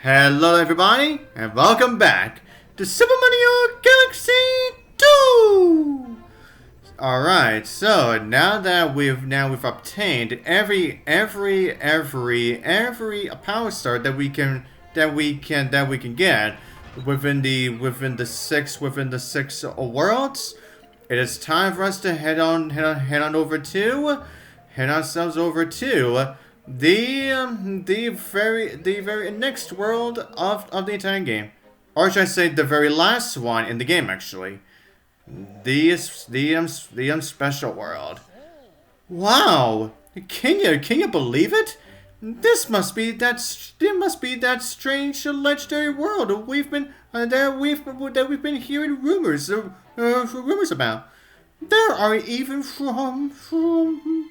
Hello everybody, and welcome back to Super Mario Galaxy 2! Alright, so now that we've obtained every power star that we can get within the six worlds, it is time for us to head ourselves over to the very next world of the entire game, or should I say the very last one in the game actually, the special world. Wow, can you believe it? This must be that strange legendary world we've been hearing rumors about. There are even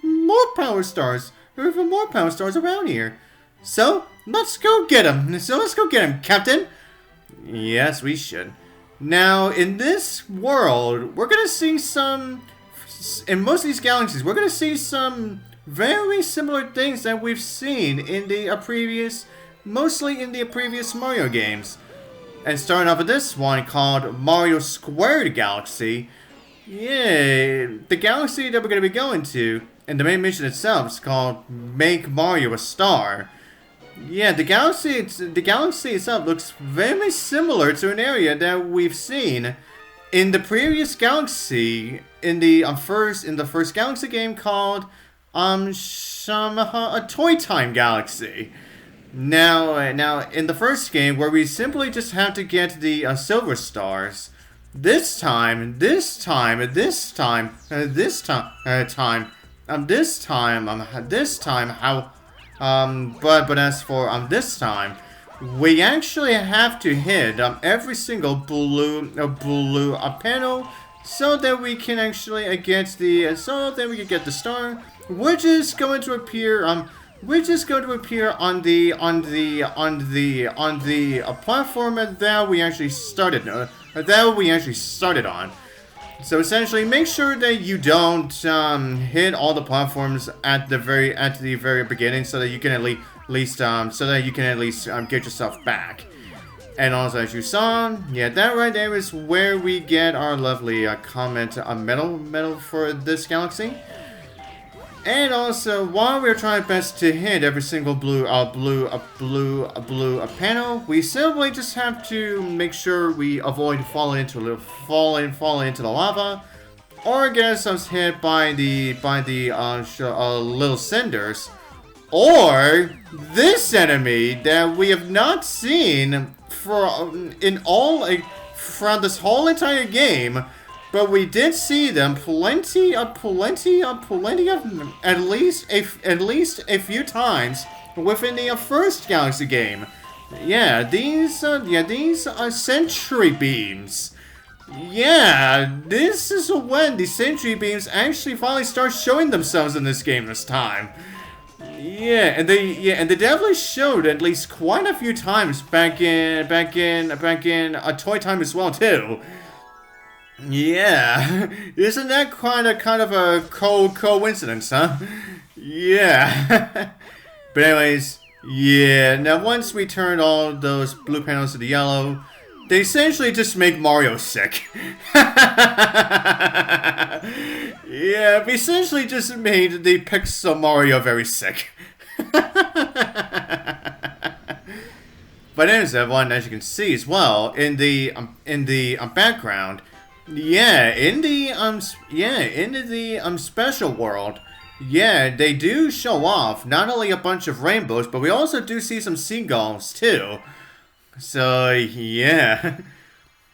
more power stars. There are even more power stars around here. So let's go get them. Captain. Yes, we should. Now, in this world, we're gonna see some. In most of these galaxies, we're gonna see some very similar things that we've seen in the mostly in the previous Mario games. And starting off with this one called Mario Squared Galaxy. Yeah, the galaxy that we're going to be going to, and the main mission itself is called Make Mario a Star. Yeah, the galaxy itself looks very similar to an area that we've seen in the previous galaxy, in the first galaxy game called a Toy Time Galaxy. Now in the first game, where we simply just have to get the silver stars. This time, but as for this time, we actually have to hit every single blue panel so that we can actually get the star, which is going to appear on the platform that we actually started on. So essentially, make sure that you don't hit all the platforms at the very beginning, so that you can at least get yourself back. And also, as you saw, yeah, that right there is where we get our lovely comment medal for this galaxy. And also, while we're trying best to hit every single blue panel, we simply just have to make sure we avoid falling into the lava, or get ourselves hit by the little cinders, or this enemy that we have not seen from this whole entire game. But we did see them plenty of at least a few times within the first Galaxy game. Yeah, these are Sentry Beams. Yeah, this is when the Sentry Beams actually finally start showing themselves in this game this time. Yeah, and they definitely showed at least quite a few times back in a Toy Time as well too. Yeah, isn't that kind of a coincidence, huh? Yeah. But anyways, yeah, now once we turn all those blue panels to the yellow, they essentially just make Mario sick. Yeah, we essentially just made the Pixel Mario very sick. But anyways, everyone, as you can see as well, in the background, yeah, in the special world, yeah, they do show off not only a bunch of rainbows, but we also do see some seagulls too. So yeah.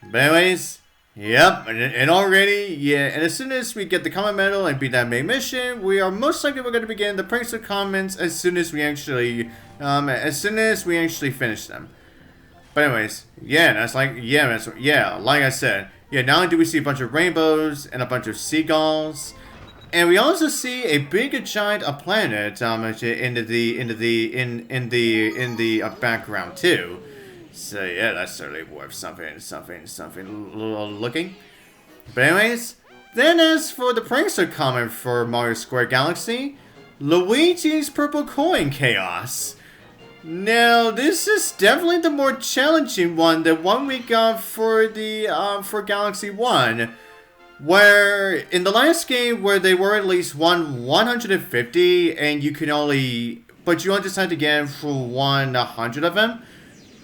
But anyways, yep, and already, yeah, and as soon as we get the comment medal and beat that main mission, we are most likely going to begin the prankster comments as soon as we actually finish them. But anyways, yeah, like I said. Yeah, not only do we see a bunch of rainbows and a bunch of seagulls, and we also see a big giant planet in the background too. So yeah, that's certainly worth something looking. But anyways, then as for the prankster comment for Mario Square Galaxy, Luigi's Purple Coin Chaos. Now, this is definitely the more challenging one, the one we got for the for Galaxy 1. Where in the last game where they were at least 150 and you can only but you only just had to get for 100 of them.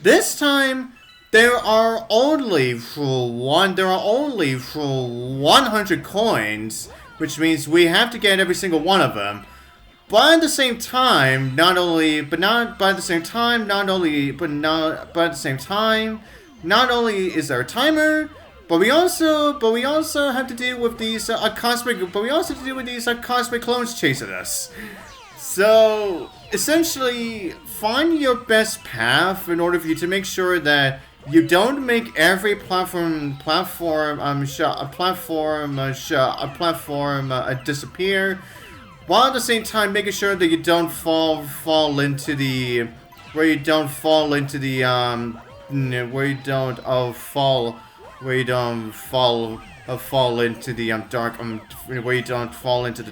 This time there are only for 100 coins, which means we have to get every single one of them. But at the same time, not only is there a timer, but we also have to deal with these cosmic clones chasing us. So essentially, find your best path in order for you to make sure that you don't make every platform disappear, while at the same time making sure that you don't fall into the fall into the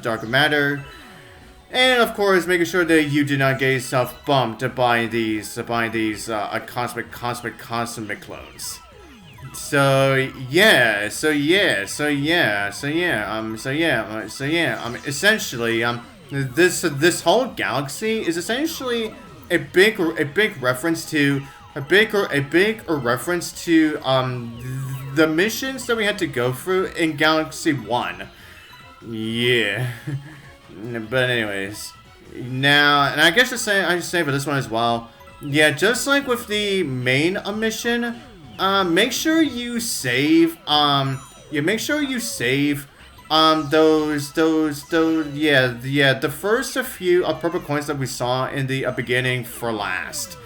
darker matter. And of course, making sure that you do not get yourself bumped by these cosmic clones. Essentially, this whole galaxy is essentially a big reference to the missions that we had to go through in Galaxy 1. Yeah. But anyways, now, and I guess I should say for this one as well. Yeah, just like with the main mission, make sure you save. The first few purple coins that we saw in the beginning for last.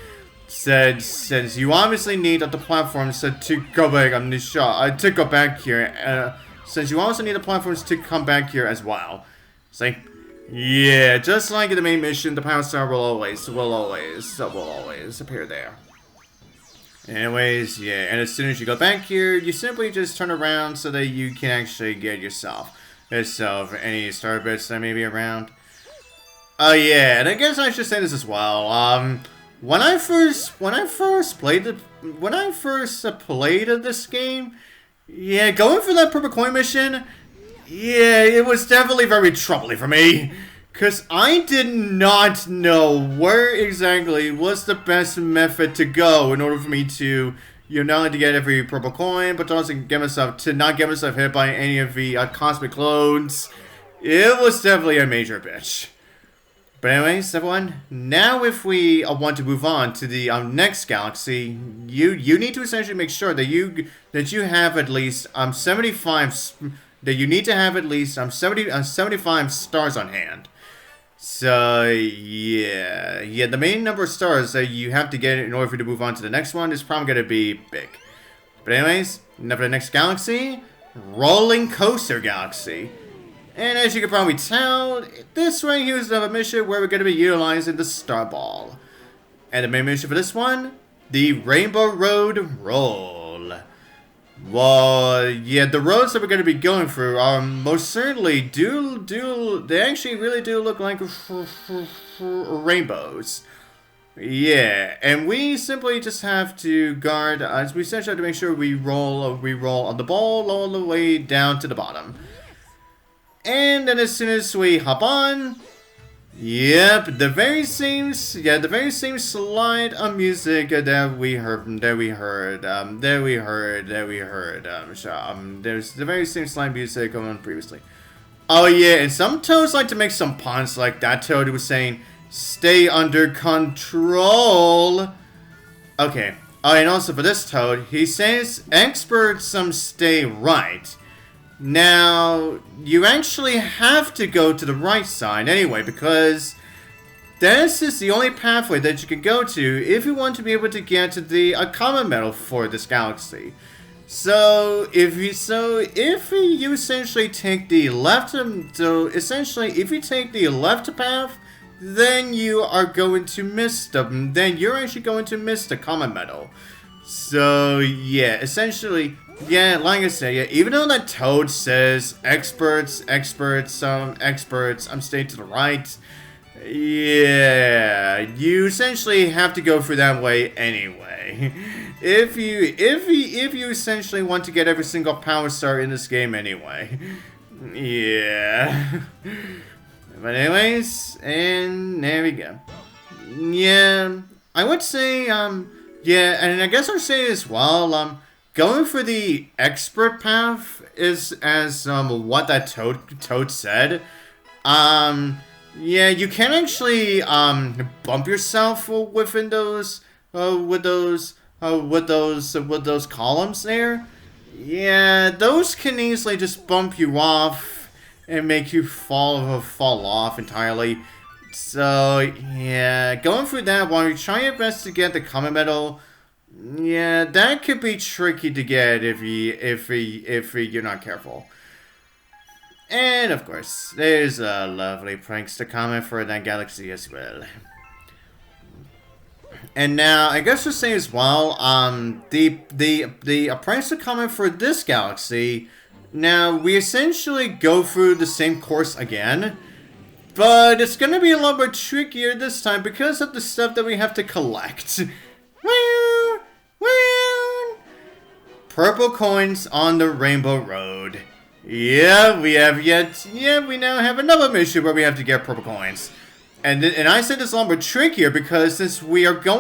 Since you obviously need the platforms to go back on this shot, to go back here. Since you also need the platforms to come back here as well. See. Yeah, just like in the main mission, the Power Star will always appear there. Anyways, yeah, and as soon as you go back here, you simply just turn around so that you can actually get yourself any star bits that may be around. Oh yeah, and I guess I should say this as well. When I first played this game, yeah, going for that purple coin mission. Yeah, it was definitely very troubling for me, because I did not know where exactly was the best method to go in order for me to, not only to get every purple coin, but to also not get myself hit by any of the cosmic clones. It was definitely a major bitch. But anyways, everyone, now if we want to move on to the next galaxy, you need to essentially make sure that you have at least 75. That you need to have at least 75 stars on hand. So yeah, the main number of stars that you have to get in order for you to move on to the next one is probably gonna be big. But anyways, now for the next galaxy, Rolling Coaster Galaxy. And as you can probably tell, this right here is another mission where we're gonna be utilizing the Star Ball. And the main mission for this one, the Rainbow Road Roll. Well, yeah, the roads that we're going to be going through most certainly they actually really do look like rainbows. Yeah, and we simply just have to guard, we essentially have to make sure we roll on the ball all the way down to the bottom. And then as soon as we hop on, yep, the very same slide of music that we heard. There's the very same slide music going on previously. Oh yeah, and some Toads like to make some puns like that Toad who was saying, "Stay under control." Okay. Oh, and also for this Toad, he says, "Experts stay right." Now, you actually have to go to the right side anyway, because this is the only pathway that you can go to if you want to be able to get to the common medal for this galaxy. So, if you essentially take the left, if you take the left path, then you are going to miss them. Then you're actually going to miss the common medal. So, yeah, essentially. Yeah, like I said, yeah, even though that Toad says experts, I'm staying to the right. Yeah, you essentially have to go through that way anyway. If you essentially want to get every single power star in this game anyway. Yeah. But anyways, and there we go. Yeah, I would say, yeah, and I guess I'd say as well, going for the expert path is as, what that Toad said. Yeah, you can actually, bump yourself within those, with those columns there. Yeah, those can easily just bump you off and make you fall off entirely. So, yeah, going through that while you're trying your best to get the comet medal, yeah, that could be tricky to get if you're not careful. And of course, there's a lovely prankster comment for that galaxy as well. And now, I guess to say as well, the prankster comment for this galaxy. Now, we essentially go through the same course again. But it's going to be a lot more trickier this time because of the stuff that we have to collect. Purple coins on the Rainbow Road. Yeah, we now have another mission where we have to get purple coins. And I said it's a lot more trickier because since we have to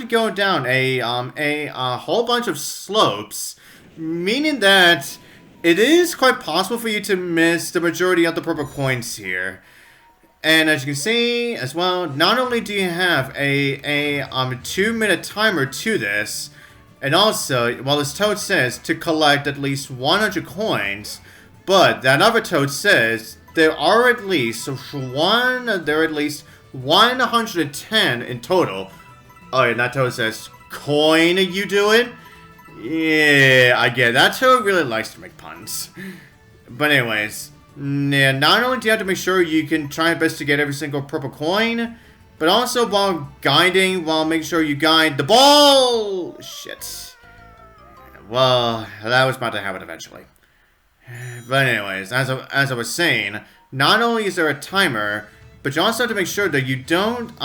go down a whole bunch of slopes, meaning that it is quite possible for you to miss the majority of the purple coins here. And as you can see as well, not only do you have a 2-minute timer to this, and also, while this Toad says to collect at least 100 coins, but that other Toad says there are at least 110 in total. Oh, and that Toad says, coin you do it? Yeah, I get it. That Toad really likes to make puns. But anyways, yeah, not only do you have to make sure you can try your best to get every single purple coin, but also while make sure you guide the ball! Shit. Well, that was about to happen eventually. But anyways, as I was saying, not only is there a timer, but you also have to make sure that you don't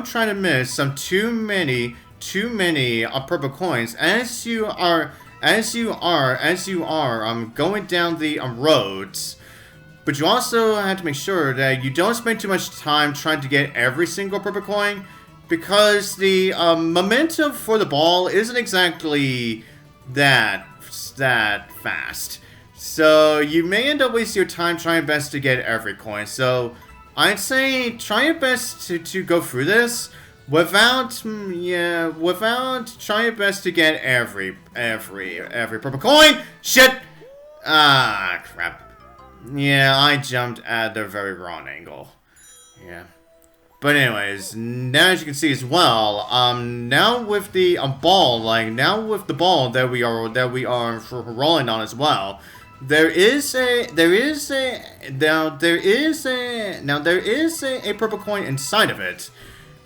try to miss some too many purple coins as you are going down the roads. But you also have to make sure that you don't spend too much time trying to get every single purple coin, because the momentum for the ball isn't exactly that fast. So you may end up wasting your time trying best to get every coin. So I'd say try your best to go through this without trying your best to get every purple coin. Shit! Ah, crap. Yeah, I jumped at the very wrong angle. Yeah. But anyways, now as you can see as well, now with the ball that we are rolling on as well, there is a purple coin inside of it,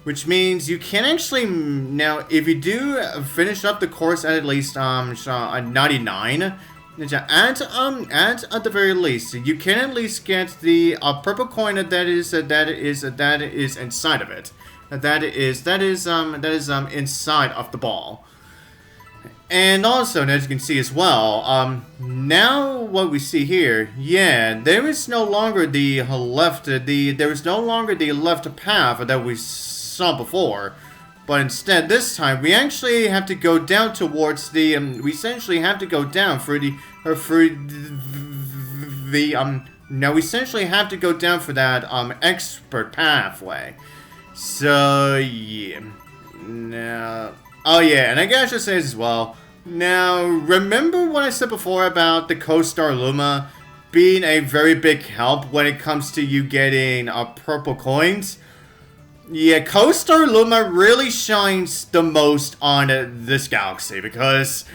which means you can actually now, if you do finish up the course at least 99. At the very least, you can at least get the purple coin that is inside of it. That is inside of the ball. And also, as you can see as well, now what we see here, yeah, there is no longer the left path that we saw before. But instead, this time, we actually have to go down towards the, we essentially have to go down for that, expert pathway. So, yeah. Now, oh yeah, and I guess I should say this as well. Now, remember what I said before about the Co-Star Luma being a very big help when it comes to you getting, purple coins? Yeah, Co-Star Luma really shines the most on this galaxy because,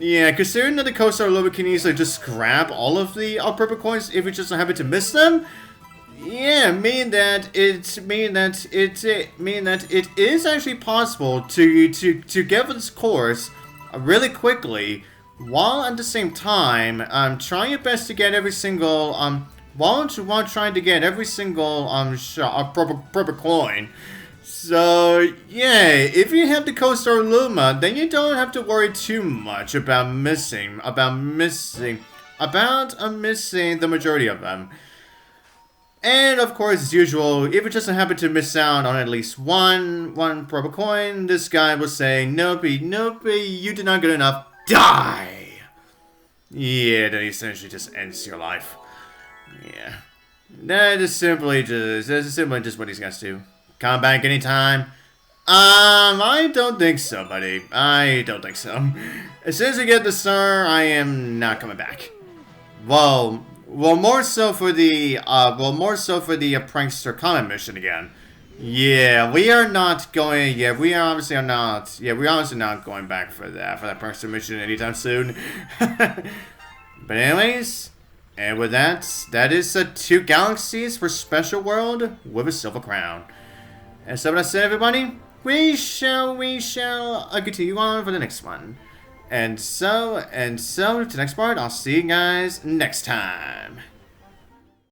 yeah, considering that the Co-Star Luma can easily just grab all of the purple coins if you just happen to miss them, yeah, meaning that it is actually possible to get this course really quickly, while at the same time trying your best to get every single while trying to get every single proper coin. So yeah, if you have the Co-Star Luma, then you don't have to worry too much about missing the majority of them. And of course, as usual, if it doesn't happen to miss out on at least one proper coin, this guy will say, "Nope, you did not get enough. Die!" Yeah, that essentially just ends your life. Yeah. That is simply just what these guys do. Come back anytime. I don't think so, buddy. I don't think so. As soon as I get the star, I am not coming back. Well, more so for the prankster comment mission again. Yeah, we are not going. Yeah, we are obviously not. Yeah, we're obviously not going back for that prankster mission anytime soon. But anyways, and with that is 2 galaxies for Special World with a silver crown. And so what I said, everybody, we shall continue on for the next one. And so, to the next part, I'll see you guys next time.